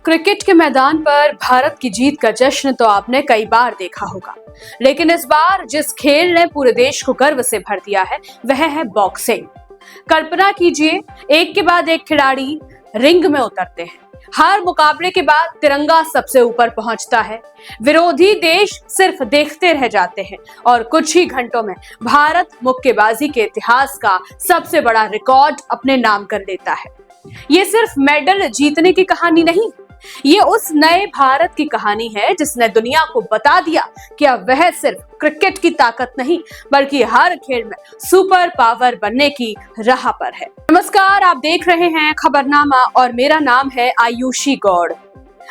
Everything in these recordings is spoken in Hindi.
क्रिकेट के मैदान पर भारत की जीत का जश्न तो आपने कई बार देखा होगा, लेकिन इस बार जिस खेल ने पूरे देश को गर्व से भर दिया है वह है बॉक्सिंग। कल्पना कीजिए, एक के बाद एक खिलाड़ी रिंग में उतरते हैं। हर मुकाबले के बाद तिरंगा सबसे ऊपर पहुंचता है। विरोधी देश सिर्फ देखते रह जाते हैं और कुछ ही घंटों में भारत मुक्केबाजी के इतिहास का सबसे बड़ा रिकॉर्ड अपने नाम कर लेता है। ये सिर्फ मेडल जीतने की कहानी नहीं, ये उस नए भारत की कहानी है जिसने दुनिया को बता दिया कि अब वह सिर्फ क्रिकेट की ताकत नहीं बल्कि हर खेल में सुपर पावर बनने की राह पर है। नमस्कार, आप देख रहे हैं खबरनामा और मेरा नाम है आयुषी गौड़।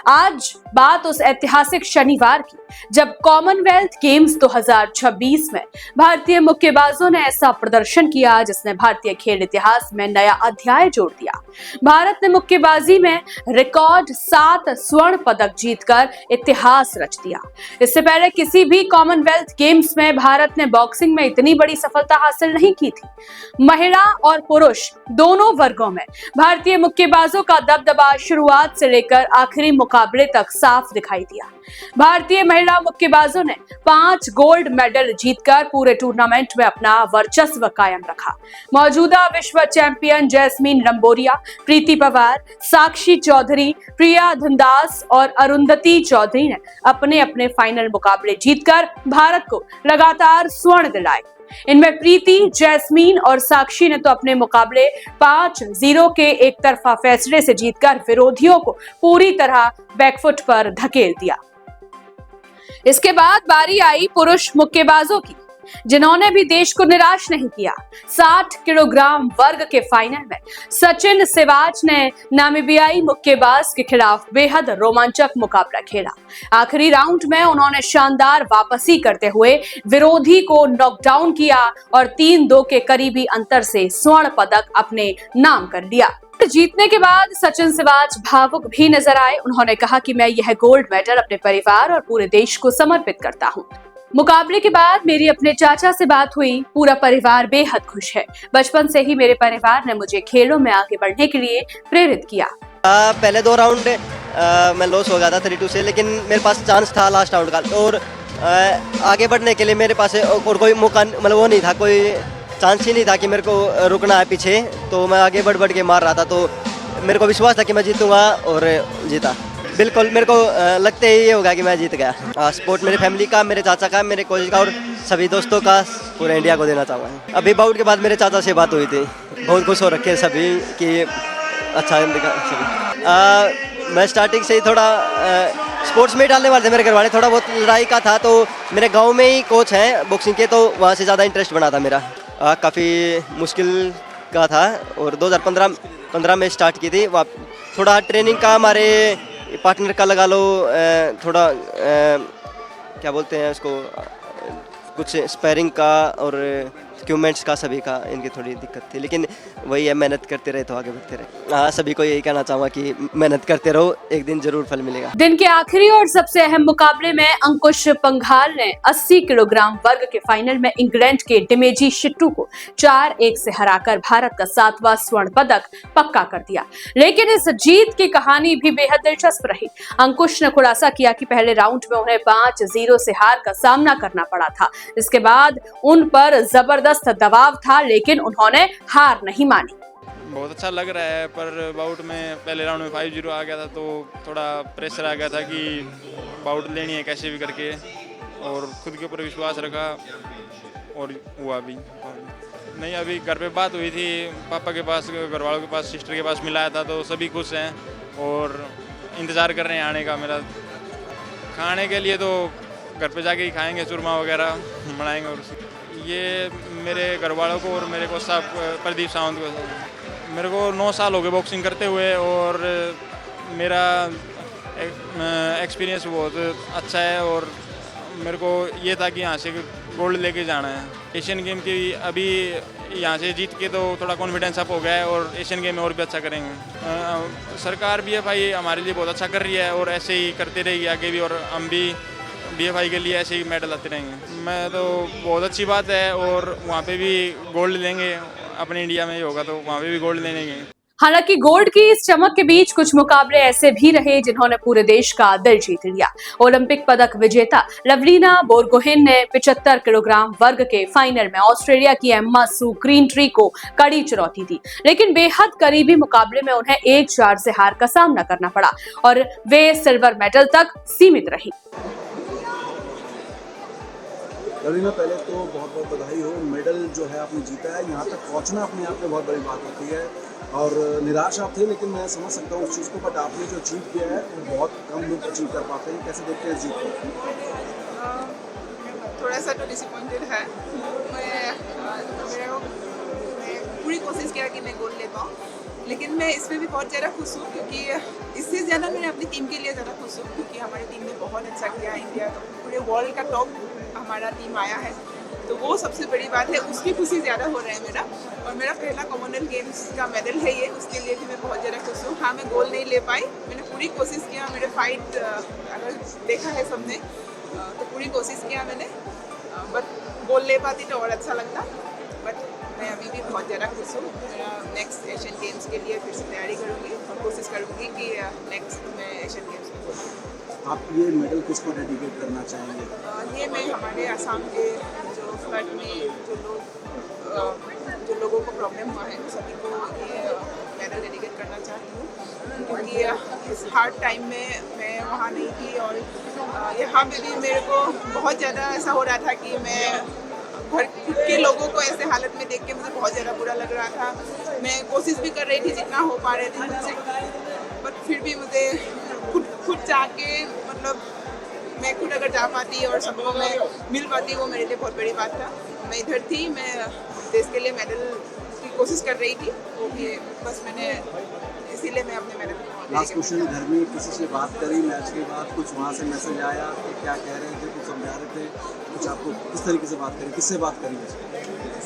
आज बात उस ऐतिहासिक शनिवार की जब कॉमनवेल्थ गेम्स 2026 में भारतीय मुक्केबाजों ने ऐसा प्रदर्शन किया जिसने भारतीय खेल इतिहास में नया अध्याय जोड़ दिया। भारत ने मुक्केबाजी में रिकॉर्ड 7 स्वर्ण पदक जीतकर इतिहास रच दिया। इससे पहले किसी भी कॉमनवेल्थ गेम्स में भारत ने बॉक्सिंग में इतनी बड़ी सफलता हासिल नहीं की थी। महिला और पुरुष दोनों वर्गों में भारतीय मुक्केबाजों का दबदबा शुरुआत से लेकर आखिरी मुकाबले तक साफ दिखाई दिया। भारतीय महिला मुक्केबाजों ने 5 गोल्ड मेडल जीतकर पूरे टूर्नामेंट में अपना वर्चस्व कायम रखा। मौजूदा विश्व चैंपियन जैस्मीन लंबोरिया, प्रीति पवार, साक्षी चौधरी, प्रिया धनदास और अरुंधति चौधरी ने अपने अपने फाइनल मुकाबले जीतकर भारत को लगातार स्वर्ण दिलाए। इनमें प्रीति, जैस्मीन और साक्षी ने तो अपने मुकाबले 5-0 के एक तरफा फैसले से जीतकर विरोधियों को पूरी तरह बैकफुट पर धकेल दिया। इसके बाद बारी आई पुरुष मुक्केबाजों की, जिन्होंने भी देश को निराश नहीं किया। 60 किलोग्राम वर्ग के फाइनल में सचिन सिवाच ने नामीबियाई मुक्केबाज के खिलाफ बेहद रोमांचक मुकाबला खेला। आखिरी राउंड में उन्होंने शानदार वापसी करते हुए विरोधी को नॉकडाउन किया और 3-2 के करीबी अंतर से स्वर्ण पदक अपने नाम कर लिया। जीतने के बाद सचिन सिवाच भावुक भी नजर आए। उन्होंने कहा कि मैं यह गोल्ड मेडल अपने परिवार और पूरे देश को समर्पित करता हूं। मुकाबले के बाद मेरी अपने चाचा से बात हुई। पूरा परिवार बेहद खुश है। बचपन से ही मेरे परिवार ने मुझे खेलों में आगे बढ़ने के लिए प्रेरित किया। पहले 2 राउंड मैं लॉस हो गया था 3-2 से, लेकिन मेरे पास चांस था लास्ट राउंड का और आगे बढ़ने के लिए मेरे पास और कोई मौका मतलब वो नहीं था, कोई चांस ही नहीं था कि मेरे को रुकना है पीछे। तो मैं आगे बढ़ के मार रहा था, तो मेरे को विश्वास था कि मैं जीतूंगा और जीता। बिल्कुल मेरे को लगते ही ये होगा कि मैं जीत गया। सपोर्ट मेरी फैमिली का, मेरे चाचा का, मेरे कोच का और सभी दोस्तों का पूरे इंडिया को देना चाहूँगा। अभी बाउट के बाद मेरे चाचा से बात हुई थी, बहुत खुश हो रखे सभी कि अच्छा सभी। मैं स्टार्टिंग से ही थोड़ा स्पोर्ट्स में डालने वाले थे। मेरे घर वाले थोड़ा बहुत लड़ाई का था, तो मेरे गाँव में ही कोच हैं बॉक्सिंग के, तो वहाँ से ज़्यादा इंटरेस्ट बना था मेरा। काफ़ी मुश्किल का था और 2015 में स्टार्ट की थी। वहाँ थोड़ा ट्रेनिंग का हमारे पार्टनर का लगा लो, थोड़ा क्या बोलते हैं उसको, कुछ स्पेयरिंग का और इक्विपमेंट्स का, सभी का इनकी थोड़ी दिक्कत थी, लेकिन वही है, मेहनत करते रहे तो आगे बढ़ते रहे। हाँ, सभी को यही कहना चाहूँगा कि मेहनत करते रहो, एक दिन जरूर फल मिलेगा। दिन के आखिरी और सबसे अहम मुकाबले में अंकुश पंघाल ने 80 किलोग्राम वर्ग के फाइनल में इंग्लैंड के डिमेजी शिट्टू को 4-1 से हराकर भारत का 7वां स्वर्ण पदक पक्का कर दिया। लेकिन इस जीत की कहानी भी बेहद दिलचस्प रही। अंकुश ने खुलासा किया कि पहले राउंड में उन्हें 5-0 से हार का सामना करना पड़ा था। इसके बाद उन पर जबरदस्त दबाव था, लेकिन उन्होंने हार नहीं मानी। बहुत अच्छा लग रहा है, पर बाउट में पहले राउंड में 5-0 आ गया था, तो थोड़ा प्रेशर आ गया था कि बाउट लेनी है कैसे भी करके, और खुद के ऊपर विश्वास रखा और हुआ भी नहीं। अभी घर पे बात हुई थी, पापा के पास, घर वालों के पास, सिस्टर के पास मिलाया था, तो सभी खुश हैं और इंतज़ार कर रहे हैं आने का मेरा। खाने के लिए तो घर पे जाके ही खाएंगे, चूरमा वगैरह बनाएंगे। और ये मेरे घर वालों को और मेरे को साहब प्रदीप सावंत को, मेरे को 9 साल हो गए बॉक्सिंग करते हुए और मेरा एक्सपीरियंस बहुत अच्छा है और मेरे को ये था कि यहाँ से गोल्ड लेके जाना है। एशियन गेम की अभी यहाँ से जीत के तो थोड़ा कॉन्फिडेंस अप हो गया है और एशियन गेम में और भी अच्छा करेंगे। सरकार BFI हमारे लिए बहुत अच्छा कर रही है और ऐसे ही करते रहेगी आगे भी, और हम भी BFI के लिए ऐसे ही मेडल आते रहेंगे। मैं तो बहुत अच्छी बात है और वहाँ पे भी गोल्ड लेंगे, अपने इंडिया में ही होगा तो वहाँ पे भी गोल्ड लेंगे। हालांकि गोल्ड की इस चमक के बीच कुछ मुकाबले ऐसे भी रहे जिन्होंने पूरे देश का दिल जीत लिया। ओलंपिक पदक विजेता लवलीना बोरगोहेन ने 75 किलोग्राम वर्ग के फाइनल में ऑस्ट्रेलिया की एम्मा सू ग्रीनट्री को कड़ी चुनौती दी, लेकिन बेहद करीबी मुकाबले में उन्हें 1-4 से हार का सामना करना पड़ा और वे सिल्वर मेडल तक सीमित रही। लवलीना, पहले तो बहुत बहुत बधाई हो। मेडल जो है आपने जीता है, यहाँ तक पहुँचना अपने आप में बहुत बड़ी बात होती है और निराश आप थे, लेकिन मैं समझ सकता हूँ उस चीज़ को। बट आपने जो अचीव किया है वो बहुत कम लोग अचीव कर पाते हैं। कैसे देखते हैं इस जीत को? थोड़ा सा तो डिसअपॉइंटेड है। मैं पूरी कोशिश किया कि मैं गोल्ड ले पाऊँ, लेकिन मैं इसमें भी बहुत ज़्यादा खुश हूँ क्योंकि इससे ज़्यादा मैं अपनी टीम के लिए ज़्यादा खुश हूँ क्योंकि हमारी टीम ने बहुत अच्छा किया। इंडिया पूरे वर्ल्ड का टॉप हमारा टीम आया है, तो वो सबसे बड़ी बात है। उसकी खुशी ज़्यादा हो रहा है मेरा, और मेरा पहला कॉमनवेल्थ गेम्स का मेडल है ये, उसके लिए भी मैं बहुत ज़्यादा खुश हूँ। हाँ, मैं गोल्ड नहीं ले पाई, मैंने पूरी कोशिश किया। मेरे फाइट अगर देखा है सबने तो पूरी कोशिश किया मैंने, बट गोल्ड ले पाती तो और अच्छा लगता। बट मैं अभी भी बहुत ज़्यादा खुश हूँ। मेरा नेक्स्ट एशियन गेम्स के लिए फिर से तैयारी करूँगी और कोशिश करूँगी कि नेक्स्ट मैं एशियन गेम्स में करूँ। आप ये मेडल किसको डेडिकेट करना चाहेंगे? ये मैं हमारे असम के जो फ्लड में जो लोगों को प्रॉब्लम हुआ है सभी को ये मेडल डेडिकेट करना चाहती हूँ क्योंकि इस हार्ड टाइम में मैं वहाँ नहीं थी और यहाँ पे भी मेरे को बहुत ज़्यादा ऐसा हो रहा था कि मैं घर के लोगों को ऐसे हालत में देख के मुझे बहुत ज़्यादा बुरा लग रहा था। मैं कोशिश भी कर रही थी जितना हो पा रहे थे मुझसे, बट फिर भी मुझे खुद चाह के मतलब मैं खुद अगर जा पाती और सबको मैं मिल पाती वो मेरे लिए बहुत बड़ी बात था। मैं इधर थी, मैं देश के लिए मेडल की कोशिश कर रही थी, वो भी बस मैंने इसीलिए मैं अपने मेडल लास्ट क्वेश्चन, घर में किसी से बात करी मैच के बाद? कुछ वहाँ से मैसेज आया कि क्या कह रहे थे, कुछ समझा रहे थे, कुछ आपको किस तरीके से बात करी, किससे बात करी?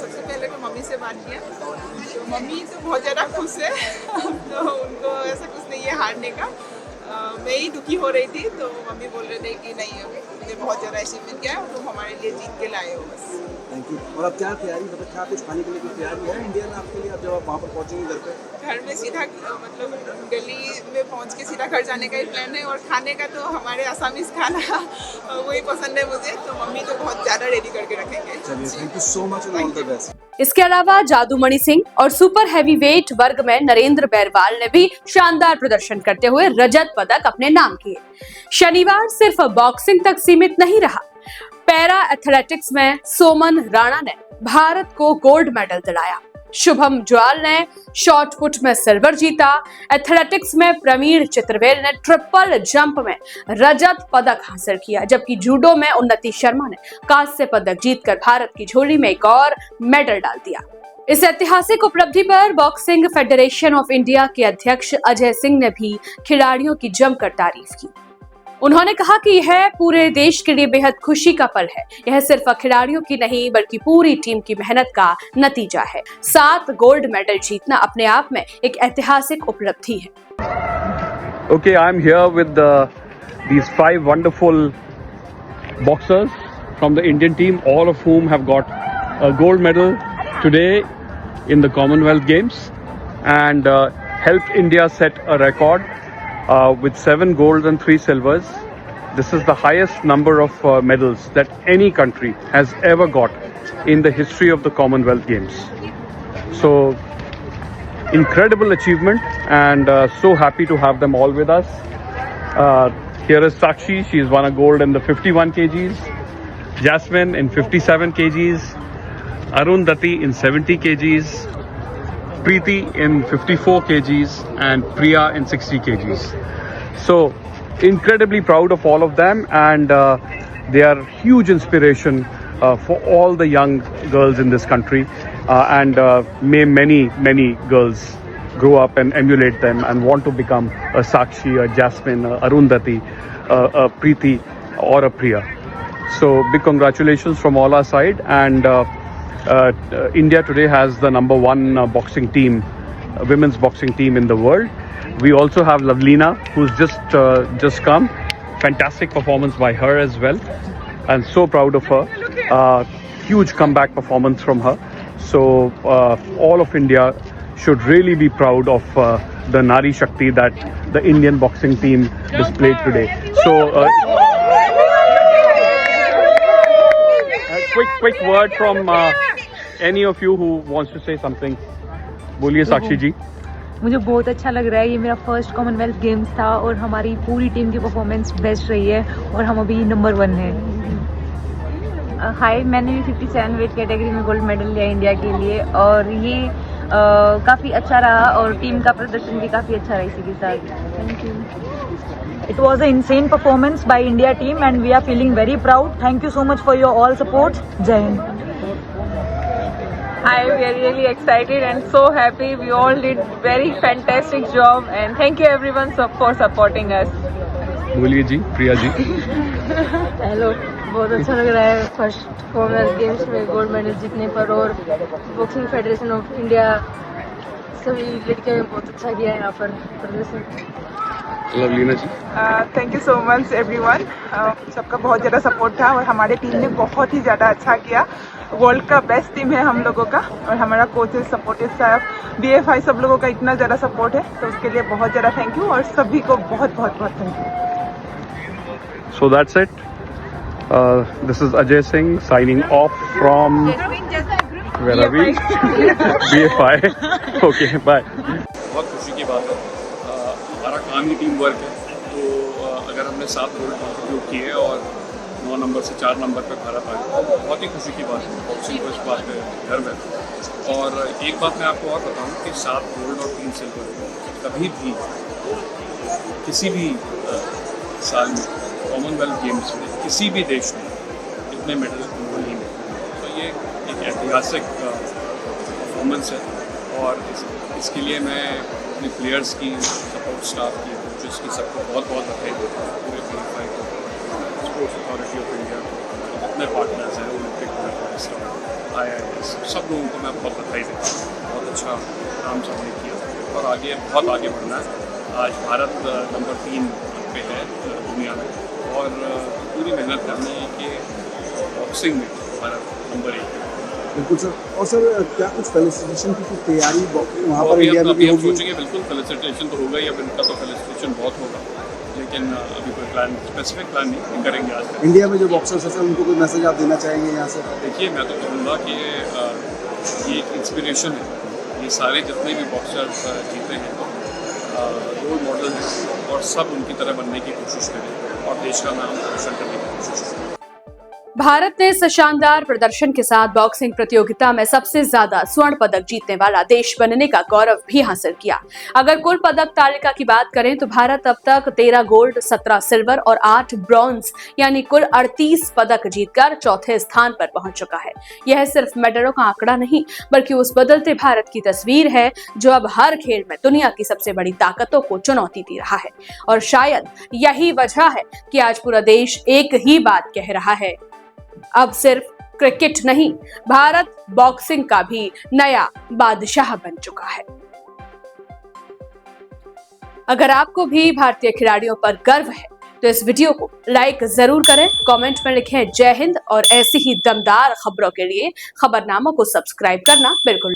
सबसे पहले तो मम्मी से बात किया, तो मम्मी तो बहुत ज़्यादा खुश है तो उनको ऐसा कुछ नहीं है हारने का। मैं ही दुखी हो रही थी, तो मम्मी बोल रहे थे कि नहीं मुझे बहुत ज़्यादा अचीवमेंट किया है, तुम हमारे लिए जीत के लाए हो बस। Thank you. और अब क्या तैयारी, मतलब क्या कुछ खाने के लिए कोई तैयारी है इंडिया में आपके लिए? अब जब आप वहाँ पर पहुँचेंगे घर पे? घर में सीधा मतलब दिल्ली में पहुँच के सीधा घर जाने का ही प्लान है, और खाने का तो हमारे आसामीज खाना वही पसंद है मुझे, तो मम्मी तो बहुत ज़्यादा रेडी करके रखेंगे। चलिए, thank you so much and all the best. इसके अलावा जादूमणि सिंह और सुपर हैवीवेट वर्ग में नरेंद्र बैरवाल ने भी शानदार प्रदर्शन करते हुए रजत पदक अपने नाम किए। शनिवार सिर्फ बॉक्सिंग तक सीमित नहीं रहा। पैरा एथलेटिक्स में सोमन राणा ने भारत को गोल्ड मेडल दिलाया। शुभम ज्वाल ने शॉट पुट में सिल्वर जीता। एथलेटिक्स में प्रवीण चित्रवेल ने ट्रिपल जंप में रजत पदक हासिल किया, जबकि जूडो में उन्नति शर्मा ने कांस्य पदक जीतकर भारत की झोली में एक और मेडल डाल दिया। इस ऐतिहासिक उपलब्धि पर बॉक्सिंग फेडरेशन ऑफ इंडिया के अध्यक्ष अजय सिंह ने भी खिलाड़ियों की जमकर तारीफ की। उन्होंने कहा कि यह पूरे देश के लिए बेहद खुशी का पल है। यह सिर्फ खिलाड़ियों की नहीं बल्कि पूरी टीम की मेहनत का नतीजा है। 7 गोल्ड मेडल जीतना अपने आप में एक ऐतिहासिक उपलब्धि है। Okay, I'm here with these 5 wonderful boxers from the Indian team, all of whom have got a gold medal today in the Commonwealth Games and helped India set a record with 7 golds and 3 silvers. This is the highest number of medals that any country has ever got in the history of the Commonwealth Games. So, incredible achievement, and so happy to have them all with us. Here is Sakshi, she's won a gold in the 51 kgs, Jasmine in 57 kgs, Arundhati in 70 kgs, Preeti in 54 kgs, and Priya in 60 kgs. So, incredibly proud of all of them, and they are huge inspiration for all the young girls in this country, and may many girls grow up and emulate them and want to become a Sakshi, a Jasmine, a Arundhati, a Preeti or a Priya. So big congratulations from all our side, and India today has the #1 boxing team, women's boxing team in the world. We also have Lawleena, who's just come. Fantastic performance by her as well, and so proud of her. Huge comeback performance from her. So all of India should really be proud of the Nari Shakti that the Indian boxing team displayed today. So, a quick word from any of you who wants to say something. बोलिए साक्षी जी. मुझे बहुत अच्छा लग रहा है. ये मेरा फर्स्ट कॉमनवेल्थ गेम्स था और हमारी पूरी टीम की परफॉर्मेंस बेस्ट रही है और हम अभी नंबर 1 है. हाय, मैंने भी 57 वेट कैटेगरी में गोल्ड मेडल लिया इंडिया के लिए और ये काफ़ी अच्छा रहा और टीम का प्रदर्शन भी काफ़ी अच्छा रहा इसी के साथ. Thank you. It was an insane performance by India team and we are feeling very proud. Thank you so much for your all support. Jai Hind. I am really excited and so happy. We all did very fantastic job and thank you everyone for supporting us. बोलिए जी, प्रिया जी. हेलो, बहुत अच्छा लग रहा है फर्स्ट कॉमनवेल्थ गेम्स में गोल्ड मेडल जीतने पर और बॉक्सिंग फेडरेशन ऑफ इंडिया सभी लड़कियों ने बहुत अच्छा किया है यहाँ पर प्रदर्शन. Lovlina ji. Thank you so much everyone. सबका बहुत ज़्यादा सपोर्ट था और हमारे टीम ने बहुत ही ज़्यादा अच्छा किया. वर्ल्ड का बेस्ट टीम है हम लोगों का और हमारा कोचेस सपोर्टिव स्टाफ BFI सब लोगों का इतना ज़्यादा सपोर्ट है तो उसके लिए बहुत ज़्यादा थैंक यू और सभी को बहुत बहुत बहुत thank you. So that's it. This is Ajay Singh signing off from. Where are we? BFI. Okay, bye. बहुत खुशी की बात है. हमारा काम ही टीम वर्क है तो अगर हमने 7 गोल्ड कंट्रीब्यूट किए और 9 नंबर से 4 नंबर पे भारत आ गया तो बहुत ही खुशी की बात है. बॉक्सिंग को इस बात पे गर्व है और एक बात मैं आपको और बताऊं कि 7 गोल्ड और 3 सिल्वर कभी भी किसी भी साल में कॉमनवेल्थ गेम्स में किसी भी देश में इतने मेडल नहीं मिले. तो ये एक ऐतिहासिक परफॉर्मेंस है और इसके लिए मैं अपने प्लेयर्स की, सपोर्ट स्टाफ की, कोचेस की सबको बहुत बहुत बधाई देता हूँ. पूरे BFI को, स्पोर्ट्स अथॉरिटी ऑफ इंडिया, जितने पार्टनर्स हैं, ओलंपिक मिनिस्टर, IIS, सब लोगों को मैं बहुत बधाई देता हूँ. बहुत अच्छा काम सबने किया और आगे बहुत आगे बढ़ना है. आज भारत नंबर 3 पे है दुनिया में और पूरी मेहनत करनी है कि बॉक्सिंग में भारत नंबर 1 है. बिल्कुल सर. और सर क्या कुछ फेलिसिटेशन की कुछ तैयारी वहाँ पर अभी इंडिया में हम होगी? सोचेंगे बिल्कुल फेलिसिटेशन तो होगा ही. अब इनका तो फेलिसिटेशन बहुत होगा लेकिन अभी कोई प्लान, स्पेसिफिक प्लान नहीं करेंगे आज तक. इंडिया में जो बॉक्सर्स हैं सर उनको कोई मैसेज आप देना चाहेंगे यहाँ से? देखिए, मैं तो कहूँगा कि ये एक इंस्पिरेशन है. ये सारे जितने भी बॉक्सर्स जीते हैं रोल मॉडल हैं और सब उनकी तरह बनने की कोशिश करें और देश का नाम रोशन करने की कोशिश करें. भारत ने इस शानदार प्रदर्शन के साथ बॉक्सिंग प्रतियोगिता में सबसे ज्यादा स्वर्ण पदक जीतने वाला देश बनने का गौरव भी हासिल किया. अगर कुल पदक तालिका की बात करें तो भारत अब तक 13 गोल्ड, 17 सिल्वर और 8 ब्रॉन्ज यानी कुल 38 पदक जीतकर चौथे स्थान पर पहुंच चुका है. यह सिर्फ मेडलों का आंकड़ा नहीं बल्कि उस बदलते भारत की तस्वीर है जो अब हर खेल में दुनिया की सबसे बड़ी ताकतों को चुनौती दे रहा है. और शायद यही वजह है कि आज पूरा देश एक ही बात कह रहा है, अब सिर्फ क्रिकेट नहीं, भारत बॉक्सिंग का भी नया बादशाह बन चुका है. अगर आपको भी भारतीय खिलाड़ियों पर गर्व है तो इस वीडियो को लाइक जरूर करें, कमेंट में लिखें जय हिंद और ऐसी ही दमदार खबरों के लिए खबरनामा को सब्सक्राइब करना बिल्कुल